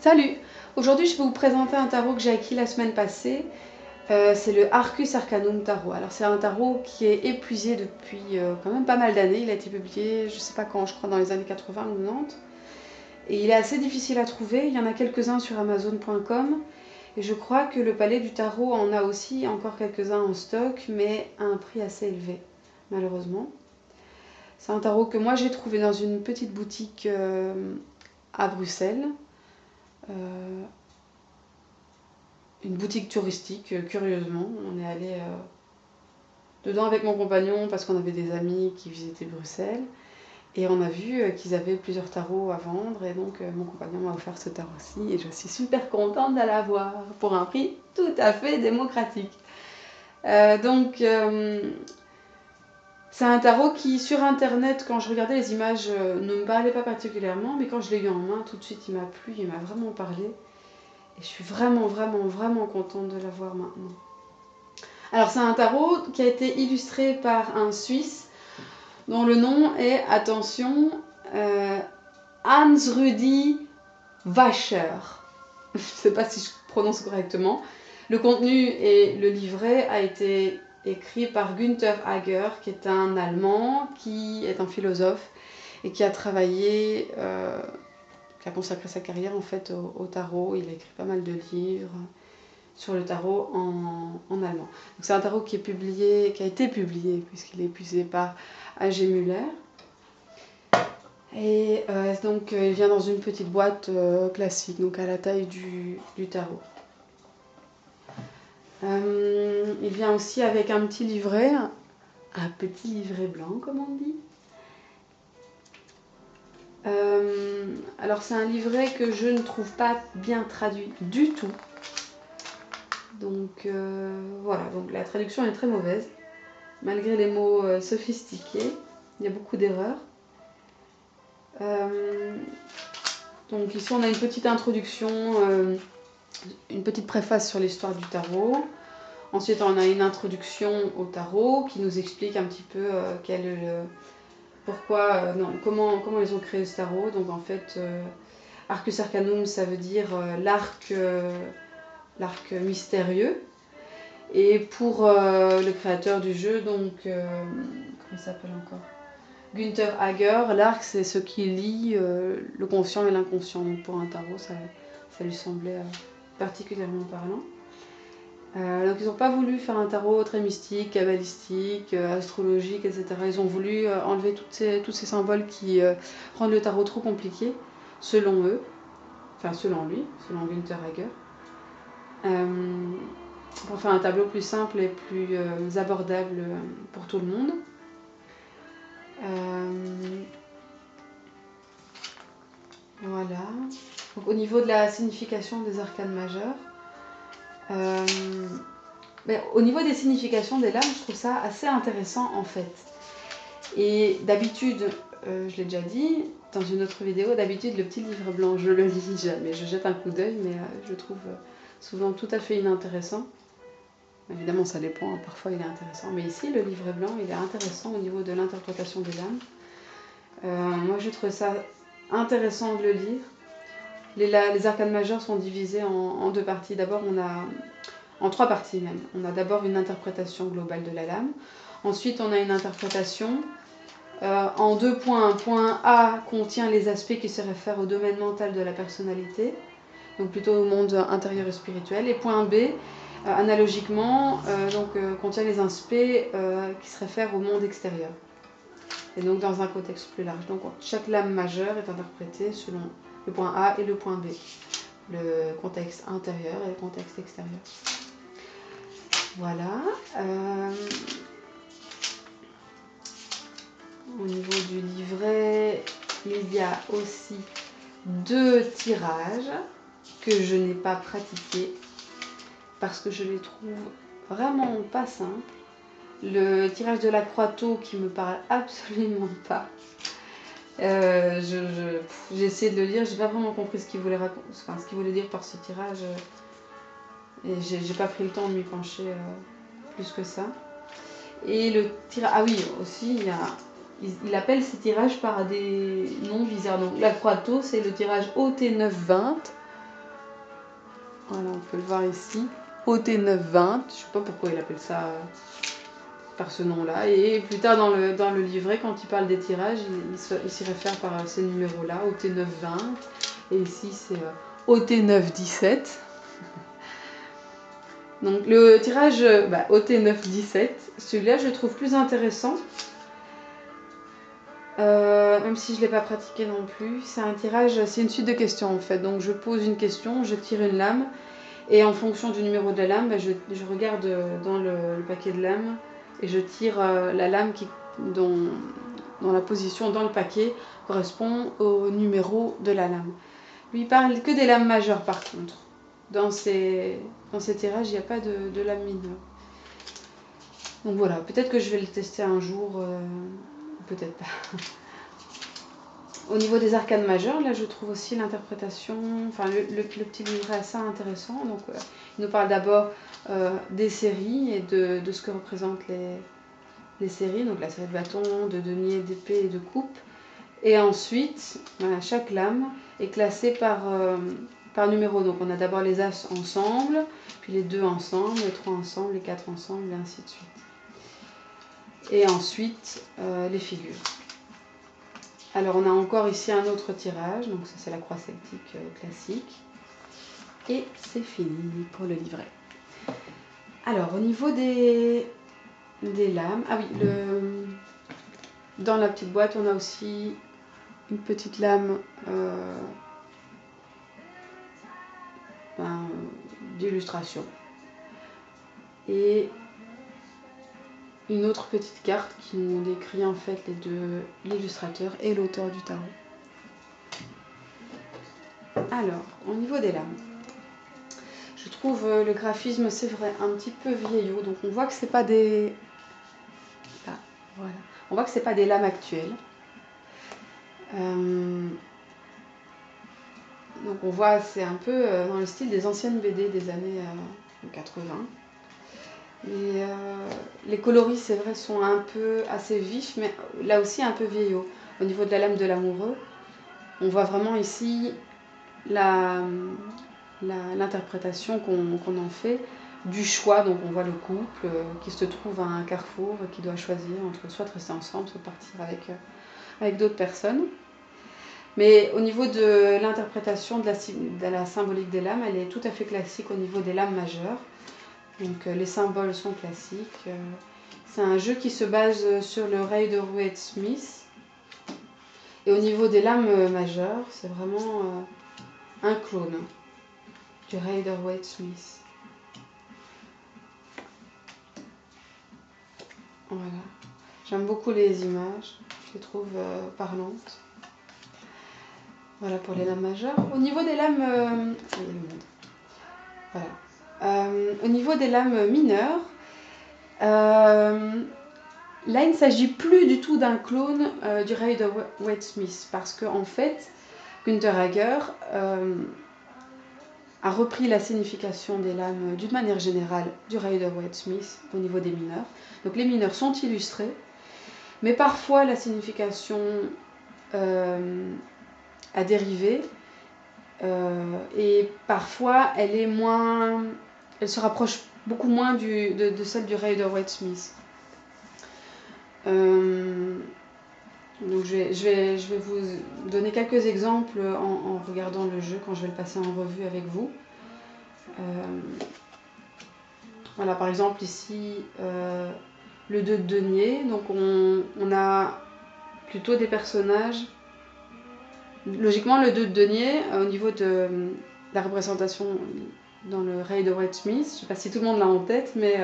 Salut! Aujourd'hui, je vais vous présenter un tarot que j'ai acquis la semaine passée. C'est le Arcus Arcanum Tarot. Alors, c'est un tarot qui est épuisé depuis quand même pas mal d'années. Il a été publié, je sais pas quand, je crois dans les années 80 ou 90. Et il est assez difficile à trouver. Il y en a quelques-uns sur Amazon.com. Et je crois que le Palais du Tarot en a aussi encore quelques-uns en stock, mais à un prix assez élevé, malheureusement. C'est un tarot que moi j'ai trouvé dans une petite boutique à Bruxelles. Une boutique touristique, curieusement. On est allé dedans avec mon compagnon parce qu'on avait des amis qui visitaient Bruxelles. Et on a vu qu'ils avaient plusieurs tarots à vendre. Et donc mon compagnon m'a offert ce tarot-ci. Et je suis super contente de l'avoir pour un prix tout à fait démocratique. C'est un tarot qui, sur internet, quand je regardais les images, ne me parlait pas particulièrement. Mais quand je l'ai eu en main, tout de suite, il m'a plu, il m'a vraiment parlé. Et je suis vraiment contente de l'avoir maintenant. Alors c'est un tarot qui a été illustré par un Suisse dont le nom est, attention, Hans-Rudi Wascher. Je ne sais pas si je prononce correctement. Le contenu et le livret a été écrit par Günther Hager, qui est un Allemand, qui est un philosophe et qui a travaillé, qui a consacré sa carrière en fait au tarot. Il a écrit pas mal de livres sur le tarot en allemand. C'est un tarot qui a été publié puisqu'il est épuisé par A.G. Müller. Et donc il vient dans une petite boîte classique, donc à la taille du tarot. Il vient aussi avec un petit livret blanc comme on dit. Alors c'est un livret que je ne trouve pas bien traduit du tout. Donc voilà, donc la traduction est très mauvaise, malgré les mots sophistiqués, il y a beaucoup d'erreurs. Donc ici on a une petite introduction, une petite préface sur l'histoire du tarot. Ensuite on a une introduction au tarot qui nous explique un petit peu comment ils ont créé ce tarot. Donc en fait, Arcus Arcanum ça veut dire l'arc mystérieux. Et pour le créateur du jeu, donc, comment il s'appelle encore, Günther Hager, l'arc c'est ce qui lie le conscient et l'inconscient. Donc pour un tarot, ça lui semblait particulièrement parlant. Donc ils n'ont pas voulu faire un tarot très mystique, kabbalistique, astrologique, etc. Ils ont voulu enlever tous ces symboles qui rendent le tarot trop compliqué, selon eux, enfin selon lui, selon Günther Hager. Pour faire un tableau plus simple et plus abordable pour tout le monde. Voilà. Donc, au niveau de la signification des arcanes majeures, au niveau des significations des lames, je trouve ça assez intéressant en fait. Et d'habitude, je l'ai déjà dit dans une autre vidéo, d'habitude le petit livre blanc, je le lis jamais, je jette un coup d'œil, mais je le trouve souvent tout à fait inintéressant. Évidemment, ça dépend, parfois il est intéressant. Mais ici, le livret blanc, il est intéressant au niveau de l'interprétation des lames. Moi, j'ai trouvé ça intéressant de le lire. Les arcanes majeures sont divisées en deux parties. D'abord, en trois parties même. On a d'abord une interprétation globale de la lame. Ensuite, on a une interprétation en 2 points. Point A contient les aspects qui se réfèrent au domaine mental de la personnalité, donc plutôt au monde intérieur et spirituel. Et point B, analogiquement, contient les aspects qui se réfèrent au monde extérieur. Et donc dans un contexte plus large. Donc chaque lame majeure est interprétée selon le point A et le point B. Le contexte intérieur et le contexte extérieur. Voilà. Au niveau du livret, il y a aussi 2 tirages que je n'ai pas pratiqués parce que je les trouve vraiment pas simples. Le tirage de la Croix-Tau qui me parle absolument pas. J'ai essayé de le lire, j'ai pas vraiment compris ce qu'il voulait dire par ce tirage. Et j'ai pas pris le temps de m'y pencher plus que ça. Et le tirage... Ah oui, aussi, il appelle ces tirages par des noms bizarres. Donc la Croix-Tau, c'est le tirage OT920. Voilà, on peut le voir ici. OT920, je sais pas pourquoi il appelle ça par ce nom-là. Et plus tard dans le livret, quand il parle des tirages, il s'y réfère par ces numéros-là, OT920. Et ici, c'est OT917. Donc le tirage OT917, celui-là, je le trouve plus intéressant. Même si je ne l'ai pas pratiqué non plus. C'est un tirage, c'est une suite de questions en fait. Donc je pose une question, je tire une lame. Et en fonction du numéro de la lame, je regarde dans le paquet de lames et je tire la lame dont la position dans le paquet correspond au numéro de la lame. Lui, il parle que des lames majeures par contre. Dans ces tirages, il n'y a pas de lame mineure. Donc voilà, peut-être que je vais le tester un jour, peut-être pas. Au niveau des arcanes majeures, là je trouve aussi l'interprétation, enfin le petit livret assez intéressant. Donc il nous parle d'abord des séries et de ce que représentent les séries, donc la série de bâtons, de deniers, d'épées et de coupes. Et ensuite, voilà, chaque lame est classée par numéro. Donc on a d'abord les as ensemble, puis les 2 ensemble, les 3 ensemble, les 4 ensemble, et ainsi de suite. Et ensuite, les figures. Alors on a encore ici un autre tirage, donc ça c'est la croix celtique classique. Et c'est fini pour le livret. Alors au niveau des lames, ah oui, dans la petite boîte on a aussi une petite lame d'illustration. Et une autre petite carte qui nous décrit en fait l'illustrateur et l'auteur du tarot. Alors, au niveau des lames, je trouve le graphisme, c'est vrai, un petit peu vieillot. Donc on voit que c'est pas des... Là, voilà. On voit que c'est pas des lames actuelles. Donc on voit, c'est un peu dans le style des anciennes BD des années 80. Et les coloris, c'est vrai, sont un peu assez vifs, mais là aussi un peu vieillot. Au niveau de la lame de l'amoureux, on voit vraiment ici l'interprétation qu'on en fait du choix. Donc on voit le couple qui se trouve à un carrefour, qui doit choisir entre soit rester ensemble, soit partir avec d'autres personnes. Mais au niveau de l'interprétation de la symbolique des lames, elle est tout à fait classique au niveau des lames majeures. Donc les symboles sont classiques. C'est un jeu qui se base sur le Rider-Waite-Smith. Et au niveau des lames majeures, c'est vraiment un clone du Rider-Waite-Smith. Voilà. J'aime beaucoup les images, je les trouve parlantes. Voilà pour les lames majeures. Au niveau des lames... Voilà. Au niveau des lames mineures, là il ne s'agit plus du tout d'un clone du Rider-Waite-Smith parce qu'en fait, Günther Hager a repris la signification des lames d'une manière générale du Rider-Waite-Smith au niveau des mineurs. Donc les mineurs sont illustrés, mais parfois la signification a dérivé et parfois elle se rapproche beaucoup moins de celle du Rider-Waite-Smith. Donc je vais vous donner quelques exemples en regardant le jeu quand je vais le passer en revue avec vous. Voilà, par exemple ici le 2 de denier. Donc on a plutôt des personnages. Logiquement le 2 de denier au niveau de la représentation dans le Rider-Waite-Smith, je ne sais pas si tout le monde l'a en tête, mais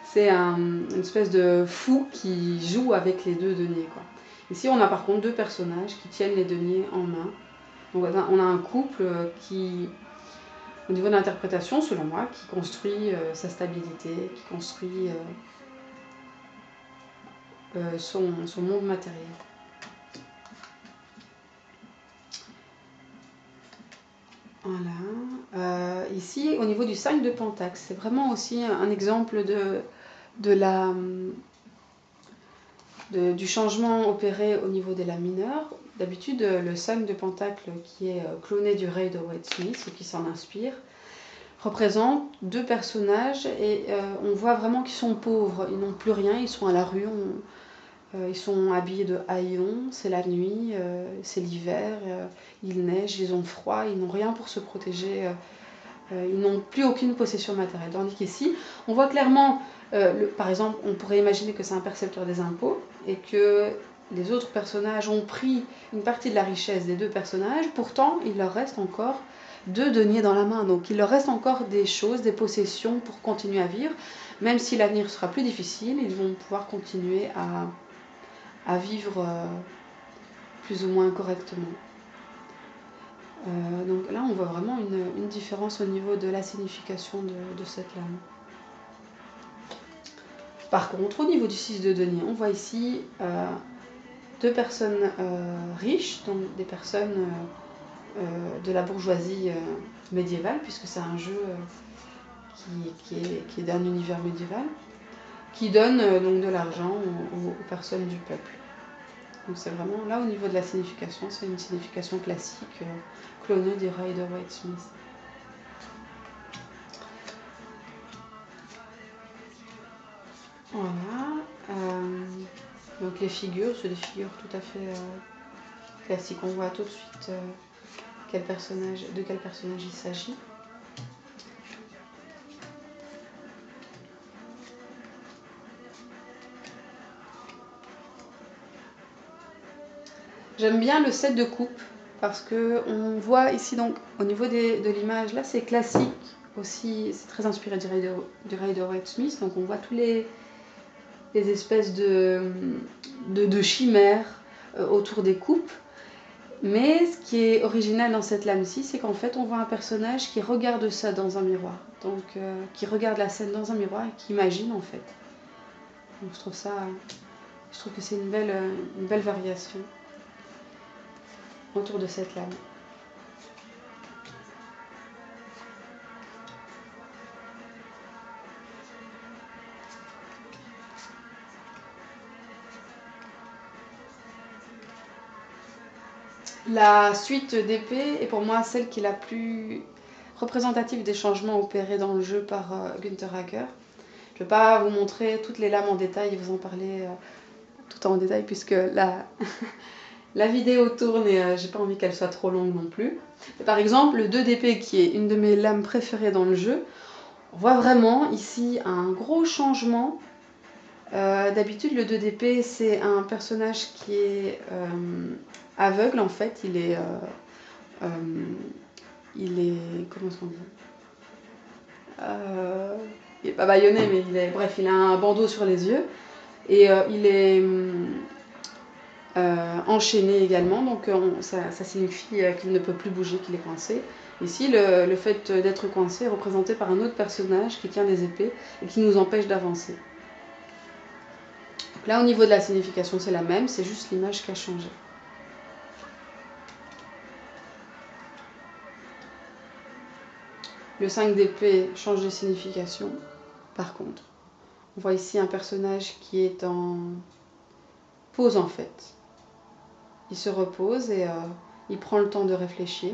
c'est une espèce de fou qui joue avec les 2 deniers, quoi. Ici, on a par contre 2 personnages qui tiennent les deniers en main. Donc, on a un couple qui, au niveau de l'interprétation, selon moi, qui construit sa stabilité, qui construit son monde matériel. Voilà. Ici, au niveau du 5 de Pentacle, c'est vraiment aussi un exemple du changement opéré au niveau des lames mineures. D'habitude, le 5 de Pentacle qui est cloné du Rider-Waite-Smith, ou qui s'en inspire, représente deux personnages et on voit vraiment qu'ils sont pauvres, ils n'ont plus rien, ils sont à la rue, ils sont habillés de haillons, c'est la nuit, c'est l'hiver, il neige, ils ont froid, ils n'ont rien pour se protéger, ils n'ont plus aucune possession matérielle. Tandis qu'ici, on voit clairement, par exemple, on pourrait imaginer que c'est un percepteur des impôts et que les autres personnages ont pris une partie de la richesse des deux personnages, pourtant il leur reste encore 2 deniers dans la main, donc il leur reste encore des choses, des possessions pour continuer à vivre, même si l'avenir sera plus difficile, ils vont pouvoir continuer à vivre plus ou moins correctement. Donc là on voit vraiment une différence au niveau de la signification de cette lame. Par contre, au niveau du 6 de denier, on voit ici deux personnes riches, donc des personnes de la bourgeoisie médiévale, puisque c'est un jeu qui est d'un univers médiéval, qui donne donc de l'argent aux personnes du peuple. Donc c'est vraiment, là au niveau de la signification, c'est une signification classique, clonée du Rider-Waite-Smith. Voilà. Donc les figures, c'est des figures tout à fait classiques. On voit tout de suite de quel personnage il s'agit. J'aime bien le set de coupe parce que on voit ici donc au niveau de l'image là c'est classique aussi, c'est très inspiré du Rider-Waite-Smith, donc on voit tous les espèces de chimères autour des coupes. Mais ce qui est original dans cette lame-ci, c'est qu'en fait on voit un personnage qui regarde ça dans un miroir, donc qui regarde la scène dans un miroir et qui imagine en fait. Donc je trouve que c'est une belle variation autour de cette lame. La suite d'épée est pour moi celle qui est la plus représentative des changements opérés dans le jeu par Günther Hacker. Je ne vais pas vous montrer toutes les lames en détail et vous en parler tout en détail puisque la vidéo tourne et j'ai pas envie qu'elle soit trop longue non plus. Mais par exemple, le 2 d'épée qui est une de mes lames préférées dans le jeu, on voit vraiment ici un gros changement. D'habitude, le 2 d'épée, c'est un personnage qui est aveugle en fait. Il est comment on dit il est pas bâillonné, mais il a un bandeau sur les yeux et il est enchaîné également, donc ça signifie qu'il ne peut plus bouger, qu'il est coincé. Ici, le fait d'être coincé est représenté par un autre personnage qui tient des épées et qui nous empêche d'avancer. Là, au niveau de la signification, c'est la même, c'est juste l'image qui a changé. Le 5 d'épée change de signification. Par contre, on voit ici un personnage qui est en pause en fait. Il se repose et il prend le temps de réfléchir.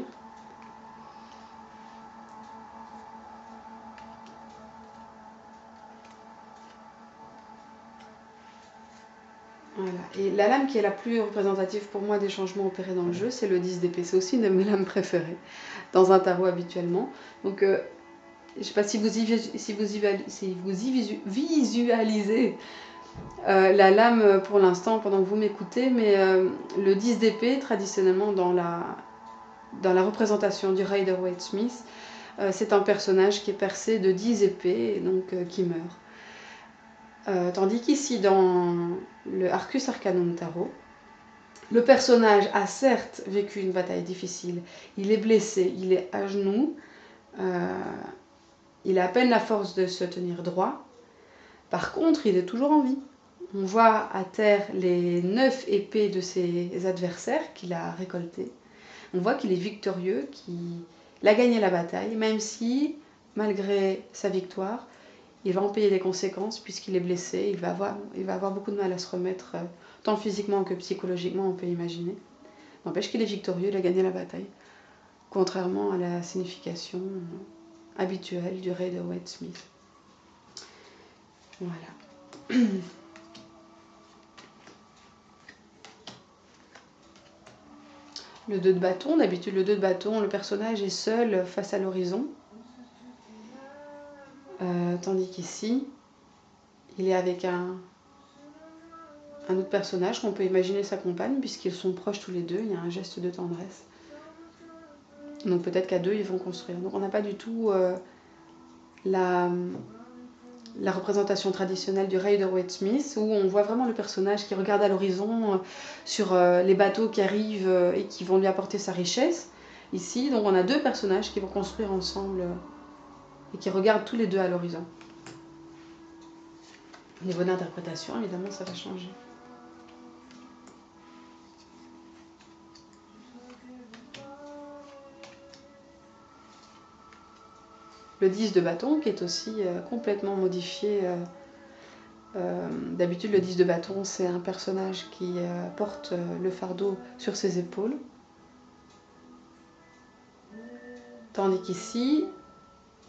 Voilà. Et la lame qui est la plus représentative pour moi des changements opérés dans le jeu, c'est le 10 d'épée. C'est aussi une de mes lames préférées dans un tarot habituellement. Donc, je ne sais pas si vous y visualisez la lame pour l'instant pendant que vous m'écoutez, mais le 10 d'épée, traditionnellement dans la représentation du Rider-Waite-Smith, c'est un personnage qui est percé de 10 épées et donc qui meurt. Tandis qu'ici, dans le Arcus Arcanum Tarot, le personnage a certes vécu une bataille difficile, il est blessé, il est à genoux, il a à peine la force de se tenir droit, par contre il est toujours en vie. On voit à terre les 9 épées de ses adversaires qu'il a récoltées. On voit qu'il est victorieux, qu'il a gagné la bataille, même si, malgré sa victoire, il va en payer les conséquences puisqu'il est blessé, il va avoir beaucoup de mal à se remettre, tant physiquement que psychologiquement, on peut imaginer. N'empêche qu'il est victorieux, il a gagné la bataille, contrairement à la signification habituel du Rider-Waite-Smith. Voilà. Le 2 de bâton, d'habitude le 2 de bâton, le personnage est seul face à l'horizon. Tandis qu'ici, il est avec un autre personnage qu'on peut imaginer sa compagne, puisqu'ils sont proches tous les deux, il y a un geste de tendresse. Donc peut-être qu'à deux, ils vont construire. Donc on n'a pas du tout la représentation traditionnelle du Rider-Waite-Smith, où on voit vraiment le personnage qui regarde à l'horizon sur les bateaux qui arrivent et qui vont lui apporter sa richesse. Ici, donc on a deux personnages qui vont construire ensemble et qui regardent tous les deux à l'horizon. Au niveau d'interprétation, évidemment, ça va changer. Le 10 de bâton qui est aussi complètement modifié. D'habitude, le 10 de bâton, c'est un personnage qui porte le fardeau sur ses épaules. Tandis qu'ici,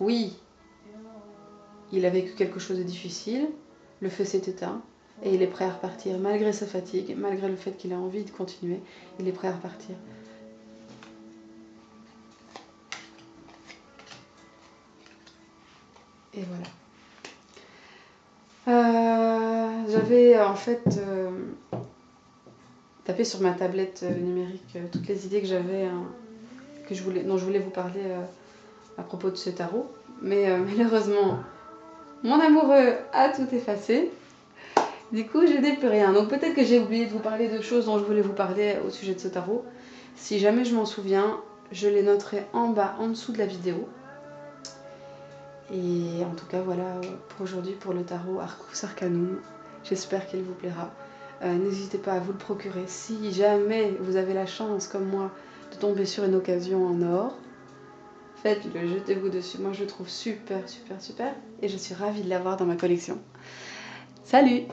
oui, il a vécu quelque chose de difficile, le feu s'est éteint et il est prêt à repartir malgré sa fatigue, malgré le fait qu'il a envie de continuer, il est prêt à repartir. Et voilà. J'avais en fait tapé sur ma tablette numérique toutes les idées que j'avais, dont je voulais vous parler à propos de ce tarot. Mais malheureusement, mon amoureux a tout effacé. Du coup, je n'ai plus rien. Donc peut-être que j'ai oublié de vous parler de choses dont je voulais vous parler au sujet de ce tarot. Si jamais je m'en souviens, je les noterai en bas, en dessous de la vidéo. Et en tout cas, voilà pour aujourd'hui pour le tarot Arcus Arcanum. J'espère qu'il vous plaira. N'hésitez pas à vous le procurer si jamais vous avez la chance, comme moi, de tomber sur une occasion en or. Faites-le, jetez-vous dessus. Moi, je le trouve super, super, super. Et je suis ravie de l'avoir dans ma collection. Salut!